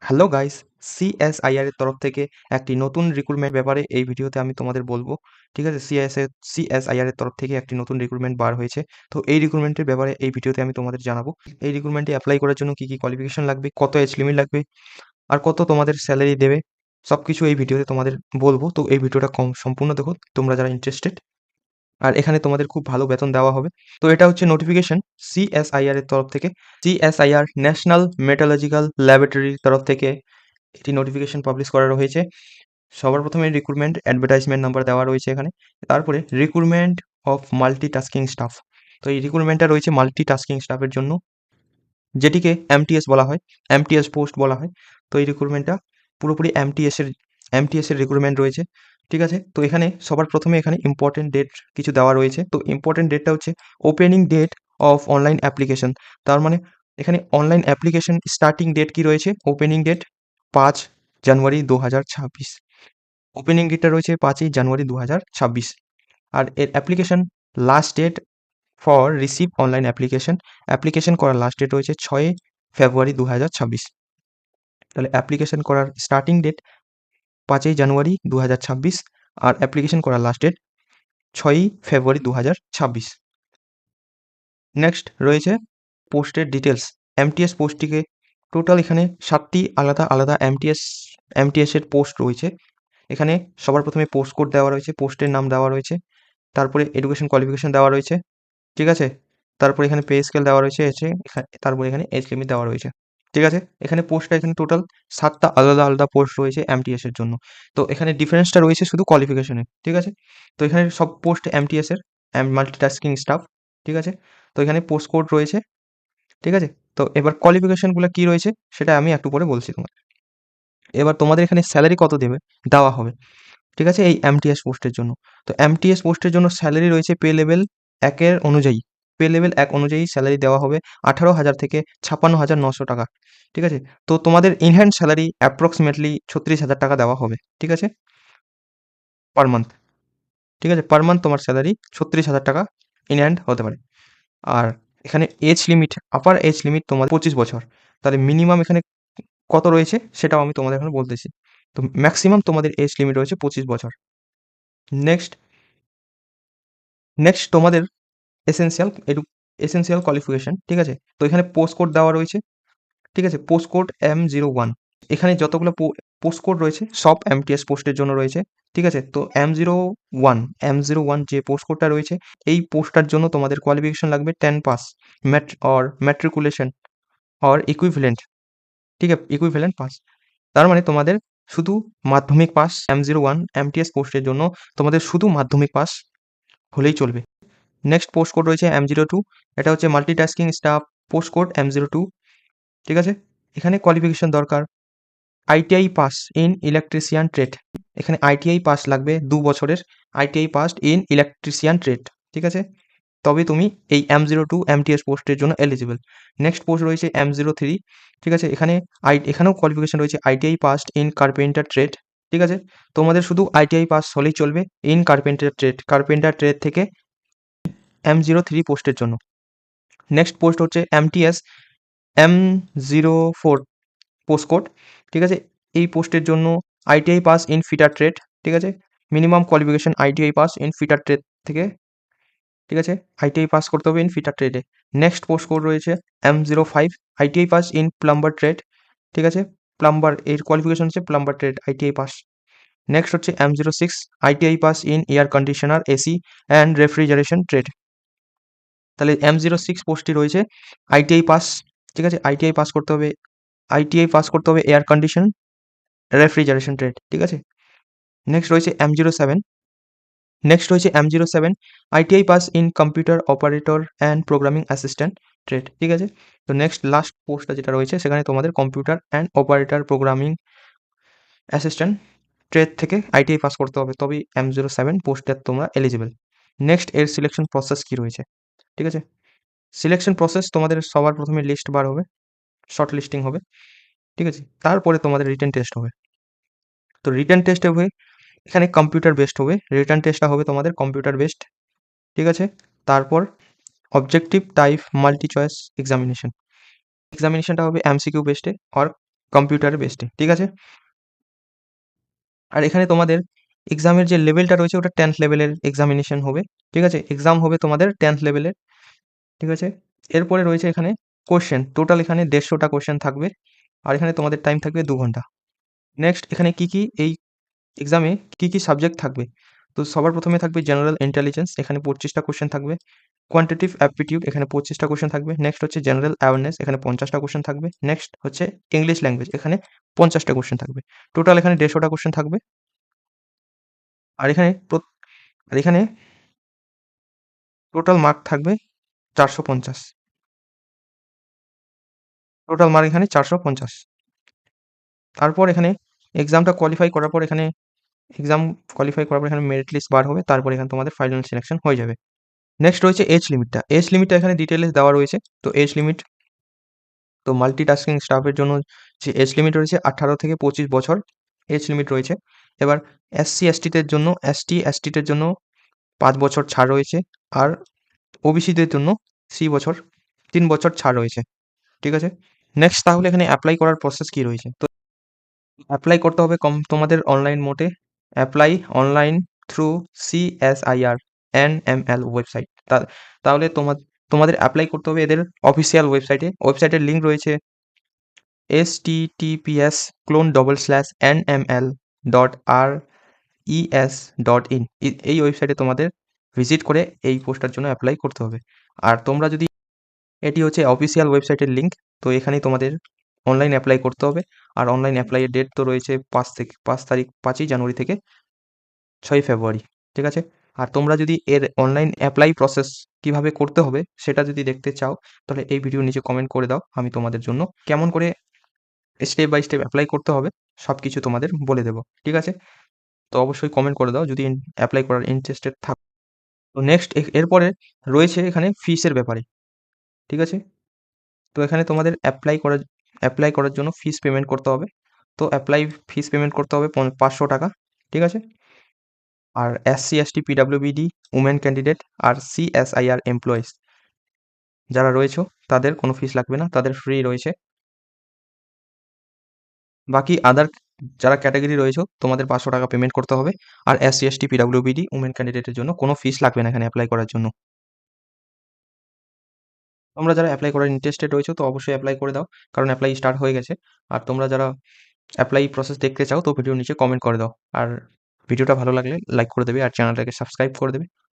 Hello guys, CSIR এর তরফ থেকে একটি নতুন রিক্রুটমেন্ট ব্যাপারে এই ভিডিওতে আমি তোমাদের বলবো। ঠিক আছে? সিএসআইআর এর তরফ থেকে একটি নতুন রিক্রুটমেন্ট বার হয়েছে। তো এই রিক্রুটমেন্টের ব্যাপারে এই ভিডিওতে আমি তোমাদের জানাবো। এই রিক্রুটমেন্টে এপ্লাই করার জন্য কি কোয়ালিফিকেশন লাগবে, কত এজ লিমিট লাগবে, আর কত তোমাদের স্যালারি দেবে, সবকিছু এই ভিডিওতে তোমাদের বলবো। তো এই ভিডিওটা সম্পূর্ণ দেখো তোমরা যারা ইন্টারেস্টেড। আর এখানে তোমাদের খুব ভালো বেতন দেওয়া হবে। তো এটা হচ্ছে নোটিফিকেশন সিএসআইআর এর তরফ থেকে। সিএসআইআর ন্যাশনাল মেটালজিক্যাল ল্যাবরেটরির তরফ থেকে এটি নোটিফিকেশন পাবলিশ করা হয়েছে। সবার প্রথমে রিক্রুটমেন্ট অ্যাডভার্টাইজমেন্ট নাম্বার দেওয়া রয়েছে এখানে। তারপরে রিক্রুটমেন্ট অফ মাল্টিটাস্কিং স্টাফ। তো এই রিক্রুটমেন্টটা রয়েছে মাল্টিটাস্কিং স্টাফের জন্য, যেটিকে এমটিএস বলা হয়, এমটিএস পোস্ট বলা হয়। তো এই রিক্রুটমেন্টটা পুরোপুরি এমটিএস এর রিক্রুটমেন্ট রয়েছে। ঠিক আছে? তো এখানে সবার প্রথমে এখানে ইম্পর্টেন্ট ডেট কিছু দেওয়া রয়েছে। তো ইম্পর্টেন্ট ডেটটা হচ্ছে opening date of online application. তার মানে এখানে অনলাইন অ্যাপ্লিকেশন স্টার্টিং ডেট কি রয়েছে? ওপেনিং ডেট 5 জানুয়ারি 2026। ওপেনিং ডেটটা রয়েছে 5ই জানুয়ারি 2026। আর এর application last date for receive online application, application করার লাস্ট ডেট রয়েছে 6 ফেব্রুয়ারি 2026। তাহলে অ্যাপ্লিকেশন করার স্টার্টিং ডেট 5ই জানুয়ারি 2026, আর অ্যাপ্লিকেশন করার লাস্ট ডেট 6ই ফেব্রুয়ারি 2026। নেক্সট রয়েছে পোস্টের ডিটেলস। এমটিএস পোস্টটিকে টোটাল এখানে 7টি আলাদা আলাদা এমটিএসের পোস্ট রয়েছে। এখানে সবার প্রথমে পোস্ট কোড দেওয়া রয়েছে, পোস্টের নাম দেওয়া রয়েছে, তারপরে এডুকেশন কোয়ালিফিকেশন দেওয়া রয়েছে। ঠিক আছে? তারপরে এখানে পে স্কেল দেওয়া রয়েছে, তারপরে এখানে এজ লিমিট দেওয়া রয়েছে। ঠিক আছে? এখানে পোস্টটা এখানে টোটাল 7টা আলাদা আলাদা পোস্ট রয়েছে এমটিএস এর জন্য। তো এখানে ডিফারেন্সটা রয়েছে শুধু কোয়ালিফিকেশনে। ঠিক আছে? তো এখানে সব পোস্ট এমটিএস এর মাল্টিটাস্কিং স্টাফ। ঠিক আছে? তো এখানে পোস্ট কোড রয়েছে। ঠিক আছে? তো এবার কোয়ালিফিকেশনগুলো কি রয়েছে সেটা আমি একটু পরে বলছি তোমাদের। এবার তোমাদের এখানে স্যালারি কত দেওয়া হবে। ঠিক আছে? এই এমটিএস পোস্টের জন্য। তো এমটিএস পোস্টের জন্য স্যালারি রয়েছে পে লেভেল 1 এর অনুযায়ী। পে লেভেল 1 অনুযায়ী স্যালারি দেওয়া হবে 18,000 থেকে 56,900 টাকা। ঠিক আছে? তো তোমাদের ইন হ্যান্ড স্যালারি অ্যাপ্রক্সিমেটলি 36,000 টাকা দেওয়া হবে। ঠিক আছে? Per month. ঠিক আছে? পার মান্থ তোমার স্যালারি 36,000 টাকা ইন হ্যান্ড হতে পারে। আর এখানে age limit, upper age limit তোমার 25 বছর। তাহলে মিনিমাম এখানে কত রয়েছে সেটাও আমি তোমাদের এখন বলতেছি। তো ম্যাক্সিমাম তোমাদের এজ লিমিট রয়েছে 25 বছর। নেক্সট নেক্সট তোমাদের এসেনশিয়াল কোয়ালিফিকেশন। ঠিক আছে? তো এখানে পোস্ট কোড দেওয়া রয়েছে। ঠিক আছে? Post code M01। এখানে যতগুলো পোস্ট কোড রয়েছে সব এমটিএস পোস্টের জন্য রয়েছে। ঠিক আছে? তো M01 যে পোস্ট কোডটা রয়েছে, এই পোস্টটার জন্য তোমাদের কোয়ালিফিকেশন লাগবে 10 পাস ম্যাট্রিকুলেশন অর ইকুইভ্যালেন্ট। ঠিক আছে? Equivalent pass. তার মানে তোমাদের শুধু মাধ্যমিক পাস M01 এমটিএস পোস্টের জন্য তোমাদের শুধু মাধ্যমিক পাস হলেই চলবে। নেক্সট পোস্ট কোড রয়েছে M02। এটা হচ্ছে multitasking staff post code M02। ঠিক আছে? এখানে কোয়ালিফিকেশন দরকার ITI pass in electrician trade. এখানে আইটিআই পাস লাগবে 2 বছরের, ITI passed in electrician trade. ঠিক আছে? তবে তুমি এই M02 এমটিএস পোস্টের জন্য এলিজিবল। নেক্সট পোস্ট রয়েছে M03। ঠিক আছে? এখানেও কোয়ালিফিকেশন রয়েছে ITI passed in carpenter trade. ঠিক আছে? তোমাদের শুধু আইটিআই পাস হলেই চলবে ইন কার্পেন্টার ট্রেড থেকে M03 পোস্টের জন্য। নেক্সট পোস্ট হচ্ছে এমটিএস M04 পোস্ট কোড। ঠিক আছে? এই পোস্টের জন্য ITI pass in fitter trade. ঠিক আছে? Minimum qualification ITI pass in fitter trade থেকে। ঠিক আছে? আইটিআই পাস করতে হবে ইন ফিটার ট্রেডে। নেক্সট পোস্ট কোড রয়েছে M05 ITI pass in plumber trade. ঠিক আছে? প্লাম্বার এর কোয়ালিফিকেশন হচ্ছে plumber trade ITI pass. Next হচ্ছে M06 ITI pass in air conditioner AC and refrigeration trade. তাহলে M06 পোস্টটি রয়েছে আইটিআই পাস। ঠিক আছে? আইটিআই পাস করতে হবে এয়ার কন্ডিশন রেফ্রিজারেশন ট্রেড। ঠিক আছে? নেক্সট রয়েছে M07 ITI pass in computer operator and programming assistant trade. ঠিক আছে? তো নেক্সট লাস্ট পোস্টটা যেটা রয়েছে সেখানে তোমাদের computer and operator programming assistant trade থেকে আইটিআই পাস করতে হবে, তবেই M07 পোস্টে তোমরা এলিজিবল। নেক্সট এর সিলেকশন প্রসেস কি রয়েছে। ঠিক আছে? সিলেকশন প্রসেস তোমাদের সবার প্রথমে লিস্ট বার হবে, শর্ট লিস্টিং হবে। ঠিক আছে? তারপরে তোমাদের রিটেন টেস্ট হবে। তো রিটেন টেস্টে হবে এখানে কম্পিউটার বেসড হবে, রিটেন টেস্টটা হবে তোমাদের কম্পিউটার বেসড। ঠিক আছে? তারপর অবজেক্টিভ টাইপ মাল্টি চয়েস এক্সামিনেশনটা হবে এমসিকিউ বেসডে আর কম্পিউটার বেসডে, ঠিক আছে? আর এখানে তোমাদের এক্সামের যে লেভেলটা রয়েছে ওটা 10th লেভেলের এক্সামিনেশন হবে, ঠিক আছে? এক্সাম হবে তোমাদের 10th লেভেলের, ঠিক আছে? এরপরে রয়েছে এখানে কোয়েশ্চেন, টোটাল এখানে 150টা কোয়েশ্চেন থাকবে, আর এখানে তোমাদের টাইম থাকবে 2 ঘন্টা। নেক্সট এখানে কি এই এক্সামে কি সাবজেক্ট থাকবে? তো সবার প্রথমে থাকবে জেনারেল ইন্টেলিজেন্স, এখানে 25টা কোয়েশ্চেন থাকবে। কোয়ান্টিটেটিভ অ্যাপটিটিউড, এখানে 25টা কোয়েশ্চেন থাকবে। নেক্সট হচ্ছে জেনারেল অ্যাওয়ারনেস, এখানে 50টা কোয়েশ্চেন থাকবে। নেক্সট হচ্ছে ইংলিশ ল্যাঙ্গুয়েজ, এখানে 50টা কোয়েশ্চেন থাকবে। টোটাল এখানে 150টা কোয়েশ্চেন থাকবে। আর এখানে আর এখানে টোটাল মার্ক থাকবে 450। টোটাল মার্ক এখানে 450। তারপর এখানে এক্সামটা কোয়ালিফাই করার পর এখানে এক্সাম কোয়ালিফাই করার পর এখানে মেরিট লিস্ট বার হবে, তারপর এখানে তোমাদের ফাইনাল সিলেকশন হয়ে যাবে। নেক্সট রয়েছে এজ লিমিটটা। এজ লিমিটটা এখানে ডিটেইলস দেওয়া রয়েছে। তো এজ লিমিট, তো মাল্টিটাস্কিং স্টাফের জন্য যে এজ লিমিট রয়েছে 18 থেকে 25 বছর এজ লিমিট রয়েছে। এবার এসসি এসটিদের জন্য, এসটিদের জন্য 5 বছর ছাড় রয়েছে। আর ওবিসিদের জন্য 3 বছর ছাড় রয়েছে, ঠিক আছে? নেক্সট তাহলে এখানে অ্যাপ্লাই করার প্রসেস কি রয়েছে? তো অ্যাপ্লাই করতে হবে তোমাদের অনলাইন মোডে। Apply online through CSIR NML website. তাহলে তোমাদের অ্যাপ্লাই করতে হবে এদের অফিসিয়াল ওয়েবসাইটে। ওয়েবসাইটের লিঙ্ক রয়েছে https://nml.res.in। এই ওয়েবসাইটে তোমাদের ভিজিট করে এই পোস্টটার জন্য অ্যাপ্লাই করতে হবে। আর তোমরা যদি, এটি হচ্ছে অফিসিয়াল ওয়েবসাইটের লিঙ্ক, তো এখানেই তোমাদের অনলাইন অ্যাপ্লাই করতে হবে। আর অনলাইন অ্যাপ্লাইয়ের ডেট তো রয়েছে 5ই জানুয়ারি থেকে 6ই ফেব্রুয়ারি, ঠিক আছে? আর তোমরা যদি এর অনলাইন অ্যাপ্লাই প্রসেস কিভাবে করতে হবে সেটা যদি দেখতে চাও, তাহলে এই ভিডিওর নিচে কমেন্ট করে দাও। আমি তোমাদের জন্য কেমন করে স্টেপ বাই স্টেপ অ্যাপ্লাই করতে হবে সবকিছু তোমাদের বলে দেবো, ঠিক আছে? তো অবশ্যই কমেন্ট করে দাও যদি অ্যাপ্লাই করার ইন্টারেস্টেড থাকো। তো নেক্সট এরপরে রয়েছে এখানে ফিসের ব্যাপারে, ঠিক আছে? তো এখানে তোমাদের অ্যাপ্লাই করার জন্য ফিস পেমেন্ট করতে হবে। তো ফিস পেমেন্ট করতে হবে 500 টাকা, ঠিক আছে? আর এসসি এসটি পিডাব্লিউবিডি উমেন ক্যান্ডিডেট আর CSIR এমপ্লয়িজ যারা রয়েছে তাদের কোনো ফিস লাগবে না, তাদের ফ্রি রয়েছে। বাকি আদার যারা ক্যাটাগরি রয়েছে তোমাদের 500 টাকা পেমেন্ট করতে হবে। আর এসসি এসটি পিডাব্লিউবিডি উমেন ক্যান্ডিডেটের জন্য কোনো ফিস লাগবে না এখানে অ্যাপ্লাই করার জন্য। তোমরা যারা অ্যাপ্লাই করার ইন্টারেস্টেড রয়েছে তো অবশ্যই অ্যাপ্লাই করে দাও, কারণ অ্যাপ্লাই স্টার্ট হয়ে গেছে। আর তোমরা যারা অ্যাপ্লাই প্রসেস দেখতে চাও তো ভিডিওর নিচে কমেন্ট করে দাও। আর ভিডিওটা ভালো লাগলে লাইক করে দেবে আর চ্যানেলটাকে সাবস্ক্রাইব করে দেবে।